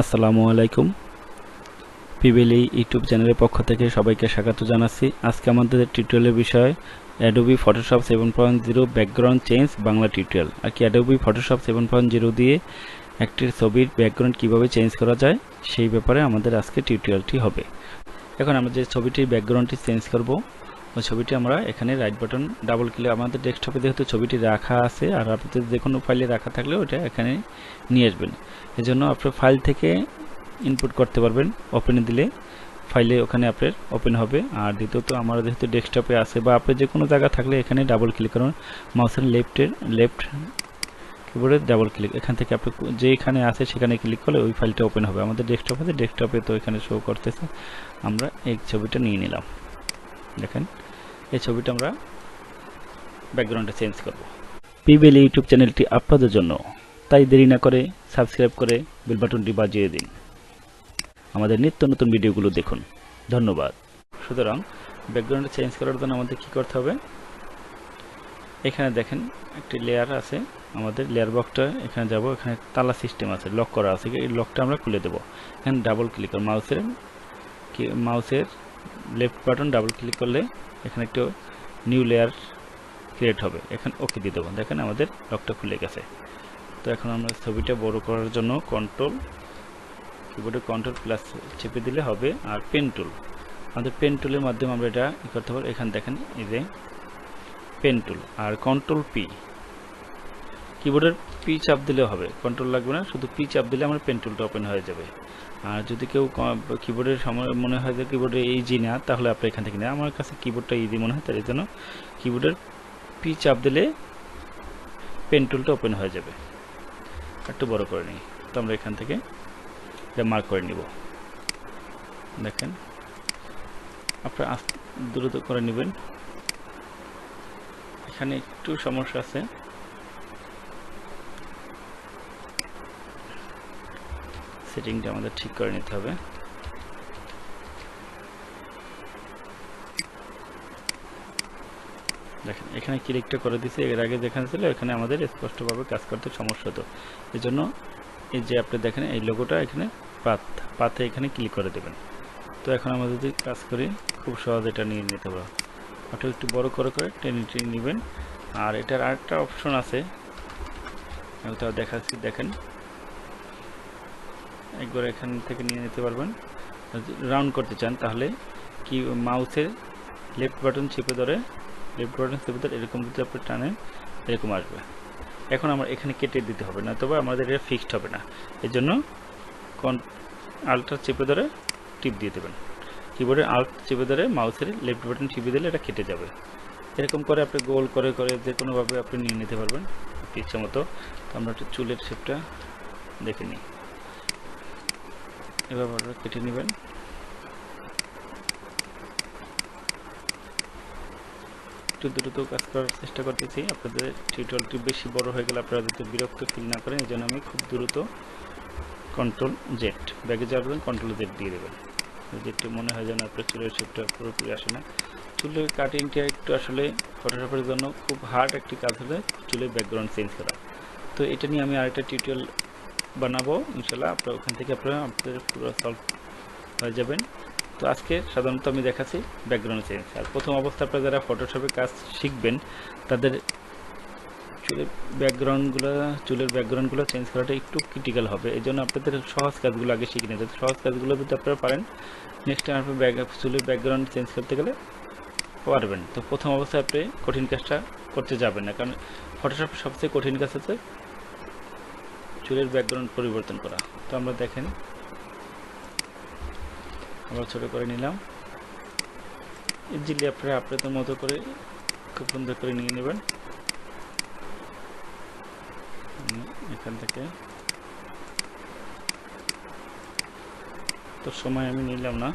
আসসালামু আলাইকুম। পিভিএলই ইউটিউব চ্যানেলের পক্ষ থেকে সবাইকে স্বাগত জানাচ্ছি। আজকে আমাদের টিউটোরিয়ালের বিষয় Adobe Photoshop 7.0 background change Bangla tutorial. আর কি অ্যাডোবি ফটোশপ 7.0 দিয়ে একটি ছবির ব্যাকগ্রাউন্ড কিভাবে চেঞ্জ করা যায় সেই ব্যাপারে আমাদের আজকে টিউটোরিয়ালটি হবে। এখন আমরা যে ছবিটির ব্যাকগ্রাউন্ডটি চেঞ্জ করব, ওই ছবিটি আমরা এখানে রাইট বাটন ডাবল ক্লিক, আমাদের ডেস্কটপে যেহেতু ছবিটি রাখা আছে আর আপনাদের যে কোনো ফাইলে রাখা থাকলে ওটা এখানে নিয়ে আসবেন। এজন্য আপনার ফাইল থেকে ইনপুট করতে পারবেন, ওপেনে দিলে ফাইলে ওখানে আপনার ওপেন হবে। আর দ্বিতীয়ত আমার যেহেতু ডেস্কটপে আছে বা আপনি যে কোনো জায়গা থাকলে এখানে ডাবল ক্লিক করুন, মাউসের লেফট কিবোর্ডে ডাবল ক্লিক, এখান থেকে আপনি যেখানে আছে সেখানে ক্লিক করলে ওই ফাইলটা ওপেন হবে। আমাদের ডেস্কটপ আছে, ডেস্কটপে তো এখানে শো করতেছে। আমরা এই ছবিটা নিয়ে নিলাম। দেখেন এই ছবিটা আমরা ব্যাকগ্রাউন্ডটা চেঞ্জ করব। পিভিএলই ইউটিউব চ্যানেলটি আপনাদের জন্য, তাই দেরি না করে সাবস্ক্রাইব করে বেল বাটনটি বাজিয়ে দিন। আমাদের নিত্য নতুন ভিডিওগুলো দেখুন। ধন্যবাদ। সুতরাং ব্যাকগ্রাউন্ড চেঞ্জ করার জন্য আমাদের কি করতে হবে, এখানে দেখেন একটি লেয়ার আছে, আমাদের লেয়ার বক্সটা এখানে যাব, এখানে তালা সিস্টেম আছে, লক করা আছে, এই লকটা আমরা খুলে দেব। এখানে ডাবল ক্লিক করে মাউসের লেফট বাটন ডাবল ক্লিক করলে এখানে একটা নিউ লেয়ার ক্রিয়েট হবে, এখানে ওকে দিয়ে দেবো। দেখেন আমাদের লকটা খুলে গেছে। তো এখন আমরা ছবিটা বড় করার জন্য কিবোর্ডে কন্ট্রোল প্লাস চেপে দিলে হবে। আর পেন টুল, আমাদের পেন টুলের মাধ্যমে আমরা এটা করতে পারবো। এখানে দেখেন এই যে পেন টুল আর কন্ট্রোল পি, কিবোর্ডের পি চাপ দিলে হবে, কন্ট্রোল লাগবে না, শুধু পি চাপ দিলে আমার পেন টুলটা ওপেন হয়ে যাবে। আর যদি কেউ কিবোর্ডের সময় মনে হয় যে কিবোর্ডে ইজি না, তাহলে আপনি এখান থেকে নেন। আমার কাছে কিবোর্ডটা ইজি মনে হয়, তাই জন্য কিবোর্ডের পি চাপ দিলে পেন টুলটা ওপেন হয়ে যাবে। একটু বড় করে নিই, তো আমরা এখান থেকে এটা মার্ক করে নিব। দেখেন আপনারা দ্রুত করে নেবেন, এখানে একটু সমস্যা আছে। সেটিংটা আমাদের ঠিক করে নিতে হবে। দেখেন এখানে ক্লিকটা করে দিয়েছি, এর আগে যেখানে ছিল এখানে আমাদের স্পষ্টভাবে কাজ করতে সমস্যা হতো। এই জন্য এই যে আপনি দেখেন এই লোগোটা এখানে পাতে এখানে ক্লিক করে দেবেন। তো এখন আমরা যদি কাজ করি খুব সহজ এটা নিয়ে নিতে পারবো। ওটা একটু বড় করে টেনে নেবেন। আর এটার আরেকটা অপশন আছে, ওটা দেখাচ্ছি। দেখেন একবার এখান থেকে নিয়ে নিতে পারবেন। রাউন্ড করতে চান তাহলে কি মাউসের লেফট বাটন চেপে ধরে এরকম যদি আপনি টানেন এরকম আসবে। এখন আমরা এখানে কেটে দিতে হবে না, তবে আমাদের এটা ফিক্সড হবে না। এর জন্য আল্টটা চেপে ধরে টিপ দিয়ে দেবেন, কিবোর্ডের আল্ট চেপে ধরে মাউসের লেফট বাটন টিপে দিলে এটা কেটে যাবে। এরকম করে আপনি গোল করে যে কোনোভাবে আপনি নিয়ে নিতে পারবেন ইচ্ছা মতো। তো আমরা একটু চুলের শেপটা দেখে নিই, এভাবে কেটে নেবেন। একটু দ্রুত কাজ করার চেষ্টা করতেছি, আপনাদের টিউটোরিয়ালটি বেশি বড় হয়ে গেলে আপনারা যাতে বিরক্ত ফিল না করেন, এই জন্য আমি খুব দ্রুত কন্ট্রোল জেড ব্যাগে যাবেন, কন্ট্রোল জেড দিয়ে দেবেন। যদি একটু মনে হয় যেন আপনার চুলের শেপটা পুরোপুরি আসে না। চুলের কাটিংটা একটু আসলে ফটোশপের জন্য খুব হার্ড একটি কাজ হলে চুলের ব্যাকগ্রাউন্ড চেঞ্জ করা। তো এটা নিয়ে আমি আরেকটা টিউটোরিয়াল বানাবো ইনশাল্লাহ, আপনারা ওখান থেকে আপনাদের পুরো সলভ হয়ে যাবেন। তো আজকে সাধারণত আমি দেখাচ্ছি ব্যাকগ্রাউন্ড চেঞ্জ। আর প্রথম অবস্থা আপনারা যারা ফটোশপে কাজ শিখবেন তাদের চুলের ব্যাকগ্রাউন্ডগুলো চেঞ্জ করাটা একটু ক্রিটিক্যাল হবে। এই জন্য আপনাদের সহজ কাজগুলো আগে শিখে নিতে হবে। সহজ কাজগুলো যদি আপনারা পারেন, নেক্সট টাইম আপনি চুলের ব্যাকগ্রাউন্ড চেঞ্জ করতে গেলে পারবেন। তো প্রথম অবস্থায় আপনি কঠিন কাজটা করতে যাবেন না, কারণ ফটোশপের সবচেয়ে কঠিন কাজ হচ্ছে চুলের ব্যাকগ্রাউন্ড পরিবর্তন করা। তো আমরা দেখেন আমরা ছোটো করে নিলাম, ইজিলি আপনারা আপনাদের মতো করে খুব সুন্দর করে নিয়ে নেবেন। এখান থেকে তো সময় আমি নিলাম না,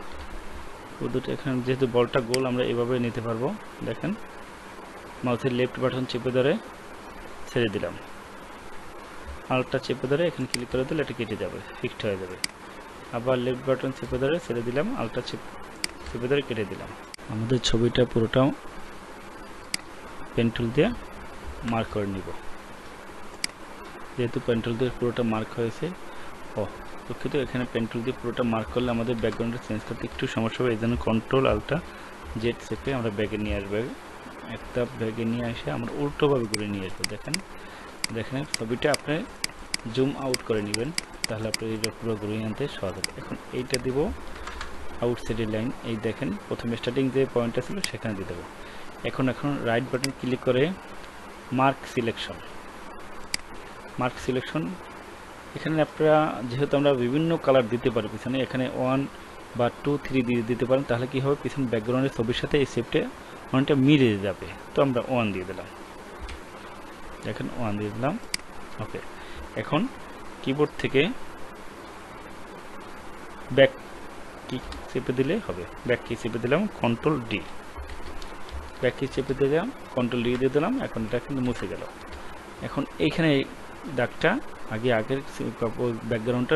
দুটো এখানে যেহেতু বলটা গোল আমরা এভাবে নিতে পারবো। দেখেন মাউসের লেফট বাটন চেপে ধরে ছেড়ে দিলাম, আলটা চেপে ধরে এখানে ক্লিক করে দিলে এটা কেটে যাবে, ফিক্সড হয়ে যাবে। আবার লেফট বাটন চেপে ধরে ছেড়ে দিলাম, আলটা চেপে ধরে কেটে দিলাম। আমাদের ছবিটা পুরোটা পেন টুল দিয়ে মার্ক করে নিব। যেহেতু পেন টুল দিয়ে পুরোটা মার্ক হয়েছে, দুঃখিত, এখানে পেন টুল দিয়ে পুরোটা মার্ক করলে আমাদের ব্যাকগ্রাউন্ডটা চেঞ্জ করতে একটু সমস্যা হবে। এই জন্য কন্ট্রোল আল্টা জেড চেপে আমরা ব্যাগে নিয়ে আসবো। একটা ব্যাগে নিয়ে এসে আমরা উল্টোভাবে ঘুরে নিয়ে আসবো। দেখেন ছবিটা আপনি জুম আউট করে নেবেন, তাহলে আপনি এটা পুরো ঘুরিয়ে আনতে সহজ হবে। এখন এইটা দিব আউটসাইডের লাইন। এই দেখেন প্রথমে স্টার্টিং যে পয়েন্টটা ছিল সেখানে দিয়ে দেবো। এখন রাইট বাটন ক্লিক করে মার্ক সিলেকশন। এখানে আপনারা যেহেতু আমরা বিভিন্ন কালার দিতে পারি পিছনে, এখানে 1 বা 2 3 দিয়ে দিতে পারেন, তাহলে কি হবে পিছনে ব্যাকগ্রাউন্ডের ছবির সাথে এই শেপটা অনেকটা মিলে যাবে। তো আমরা 1 দিয়ে দিলাম, দেখেন 1 দিয়ে দিলাম। ওকে, এখন কিবোর্ড থেকে ব্যাক কি চেপে দিলে হবে। ব্যাক কি চেপে দিলাম, কন্ট্রোল ডি, ব্যাক কি চেপে দিলাম, কন্ট্রোল ডি দিয়ে দিলাম। এখন এটা কিন্তু মুছে গেল। এখন এইখানে দাগটা আগের ব্যাকগ্রাউন্ডটা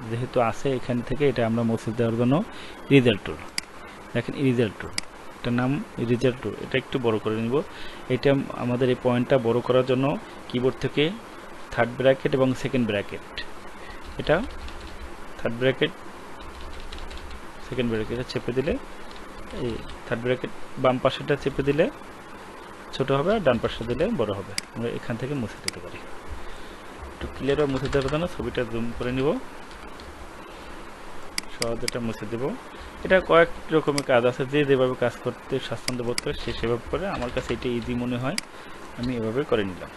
যেহেতু আছে, এখান থেকে এটা আমরা মুছে দেওয়ার জন্য ইরেজার টুল, দেখেন ইরেজার টুল, এটার নাম ইরেজার টুল। এটা একটু বড় করে নিব। এটা আমাদের এই পয়েন্টটা বড় করার জন্য কিবোর্ড থেকে থার্ড ব্র্যাকেট এবং সেকেন্ড ব্র্যাকেট, এটা থার্ড ব্র্যাকেট সেকেন্ড ব্র্যাকেটটা চেপে দিলে, এই থার্ড ব্র্যাকেট বাম পাশেটা চেপে দিলে ছোট হবে, আর ডান পাশে দিলে বড় হবে। আমরা এখান থেকে মুছে দিতে পারি। একটু ক্লিয়ারভাবে মুছে দেওয়ার জন্য ছবিটা জুম করে নিব, সহজে এটা মুছে দেব। এটা কয়েক রকমের কাজ আছে, যে যেভাবে কাজ করতে স্বাচ্ছন্দ্য বোধ করে সে সেভাবে করে। আমার কাছে এটা ইজি মনে হয়, আমি এভাবে করে নিলাম।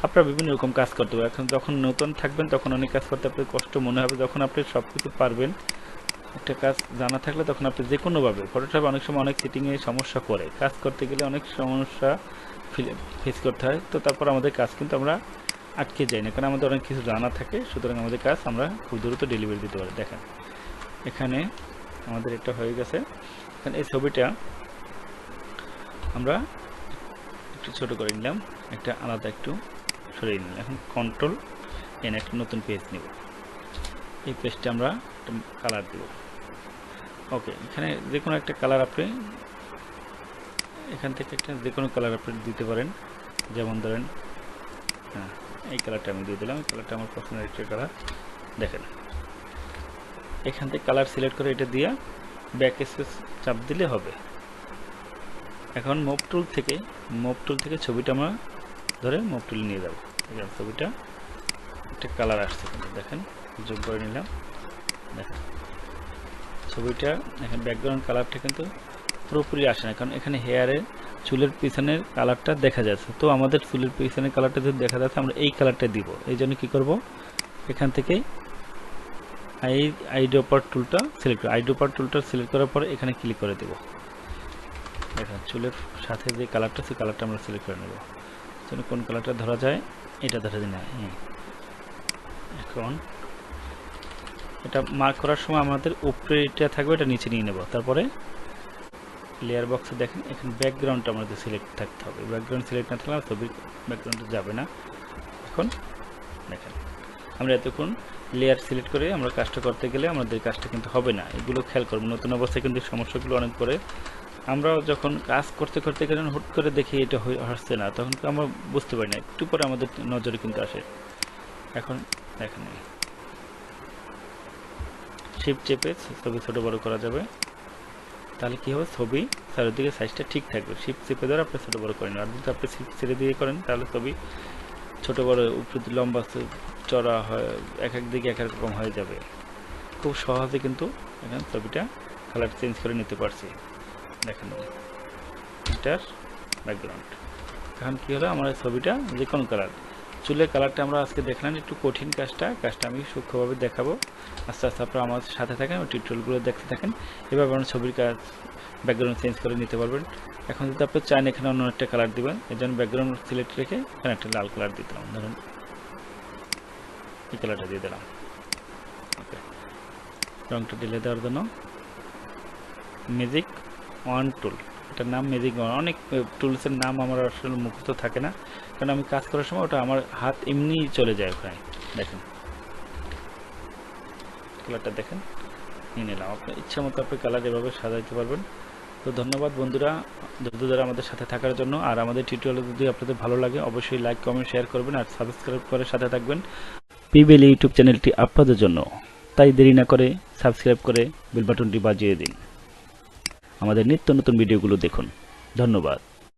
আপনারা বিভিন্ন রকম কাজ করতে পারবেন। এখন যখন নতুন থাকবেন তখন অনেক কাজ করতে আপনার কষ্ট মনে হবে। যখন আপনি সব কিছু পারবেন, একটা কাজ জানা থাকলে, তখন আপনি যে কোনোভাবে, ফটোশপ অনেক সময় অনেক সেটিংয়ে সমস্যা করে, কাজ করতে গেলে অনেক সমস্যা ফেস করতে হয়। তো তারপর আমাদের কাজ কিন্তু আমরা আটকে যাই না, কারণ আমাদের অনেক কিছু জানা থাকে। সুতরাং আমাদের কাজ আমরা খুব দ্রুত ডেলিভারি দিতে পারি। দেখেন এখানে আমাদের এটা হয়ে গেছে। এখানে এই ছবিটা আমরা একটু ছোট করে নিলাম, একটা আলাদা একটু সরিয়ে নিলাম। এখন কন্ট্রোল এন, একটা নতুন পেজ নিব। এই পেজটা আমরা কালার দেব। ওকে, এখানে যে কোনো একটা কালার আপনি এখান থেকে একটা যে কোনো কালার আপনি দিতে পারেন। যেমন ধরেন, হ্যাঁ, এই কালারটা আমি দিয়ে দিলাম। এই কালারটা আমার পছন্দের একটা কালার। দেখেন এখান থেকে কালার সিলেক্ট করে এটা দিয়ে ব্যাক স্পেস চাপ দিলে হবে। এখন মুভ টুল থেকে ছবিটা আমরা ধরে মুভ টুল নিয়ে যাব। ছবিটা একটা কালার আসছে, কিন্তু দেখেন যোগ করে নিলাম। দেখেন ছবিটা এখন ব্যাকগ্রাউন্ড কালারটা কিন্তু পুরোপুরি আসে না, কারণ এখানে হেয়ারে চুলের পিছনের কালারটা দেখা যাচ্ছে। তো আমাদের চুলের পিছনের কালারটা যদি দেখা যাচ্ছে, আমরা এই কালারটা দিব। এই জন্য কী করব, এখান থেকে আইড্রপার টুলটা সিলেক্ট করার পরে এখানে ক্লিক করে দেব। দেখেন চুলের সাথে যে কালারটা, সেই কালারটা আমরা সিলেক্ট করে নেব। যেন কোন কালারটা ধরা যায়, এটা ধরা যায় না। এখন এটা মার্ক করার সময় আমাদের উপরে এটা থাকবে, এটা নিচে নিয়ে নেব। তারপরে লেয়ার বক্সে দেখেন এখানে ব্যাকগ্রাউন্ডটা আমাদের সিলেক্ট থাকতে হবে। ব্যাকগ্রাউন্ড সিলেক্ট না থাকলে ছবির ব্যাকগ্রাউন্ডে যাবে না। এখন দেখেন আমরা এতক্ষণ লেয়ার সিলেক্ট করে আমরা কাজটা করতে গেলে আমাদের কাজটা কিন্তু হবে না। এগুলো খেয়াল করবো, নতুন অবস্থায় কিন্তু সমস্যাগুলো অনেক পরে। আমরা যখন কাজ করতে গেলে হুট করে দেখি এটা হচ্ছে না, তখন আমরা বুঝতে পারি না, একটু পরে আমাদের নজরে কিন্তু আসে। এখন দেখেন শিফট চেপে ছবি ছোট বড় করা যাবে, তাহলে কি হবে, ছবি চারিদিকে সাইজটা ঠিক থাকবে। শিফট চেপে ধরে আপনি ছোট বড় করেন। আর যদি আপনি শিফট ছেড়ে দিয়ে করেন, তাহলে ছবি ছোট বড়, উপরে লম্বা চড়া হয়, এক দিকে এক রকম হয়ে যাবে। খুব সহজে কিন্তু এখানে ছবিটা কালার চেঞ্জ করে নিতে পারছি। দেখেন এটার ব্যাকগ্রাউন্ড। এখন কী হলো, আমার ছবিটা যে কোনো কালার, চুলের কালারটা আমরা আজকে দেখলাম, একটু কঠিন কাজটা আমি সূক্ষ্মভাবে দেখাবো। আস্তে আস্তে আপনারা আমার সাথে থাকেন, টিউটোরিয়ালগুলো দেখতে থাকেন। এভাবে আপনার ছবির কাজ ব্যাকগ্রাউন্ড চেঞ্জ করে নিতে পারবেন। এখন যদি আপনি চান এখানে অন্য একটা কালার দেবেন, এর জন্য ব্যাকগ্রাউন্ড সিলেক্ট রেখে এখানে একটা লাল কালার দিয়ে দিলাম। ধরুন এই কালারটা দিয়ে দিলাম। ওকে, রঙটা ঢেলে দেওয়ার জন্য ম্যাজিক ওয়ান টুল, এটার নাম ম্যাজিক ওয়ান। অনেক টুলসের নাম আমার আসলে মুখস্থ থাকে না, কারণ আমি কাজ করার সময় ওটা আমার হাত এমনি চলে যায় ওখানে। দেখেন কালারটা দেখেন নিয়ে নিলাম। আপনার ইচ্ছা মতো আপনি কালার এভাবে সাজাইতে পারবেন। তো ধন্যবাদ বন্ধুরা, ধৈর্য আমাদের সাথে থাকার জন্য। আর আমাদের টিউটোরিয়াল যদি আপনাদের ভালো লাগে, অবশ্যই লাইক কমেন্ট শেয়ার করবেন, আর সাবস্ক্রাইব করে সাথে থাকবেন। পিভিএলই ইউটিউব চ্যানেলটি আপনাদের জন্য, তাই দেরি না করে সাবস্ক্রাইব করে বেল বাটনটি বাজিয়ে দিন। আমাদের নিত্য নতুন ভিডিওগুলো দেখুন। ধন্যবাদ।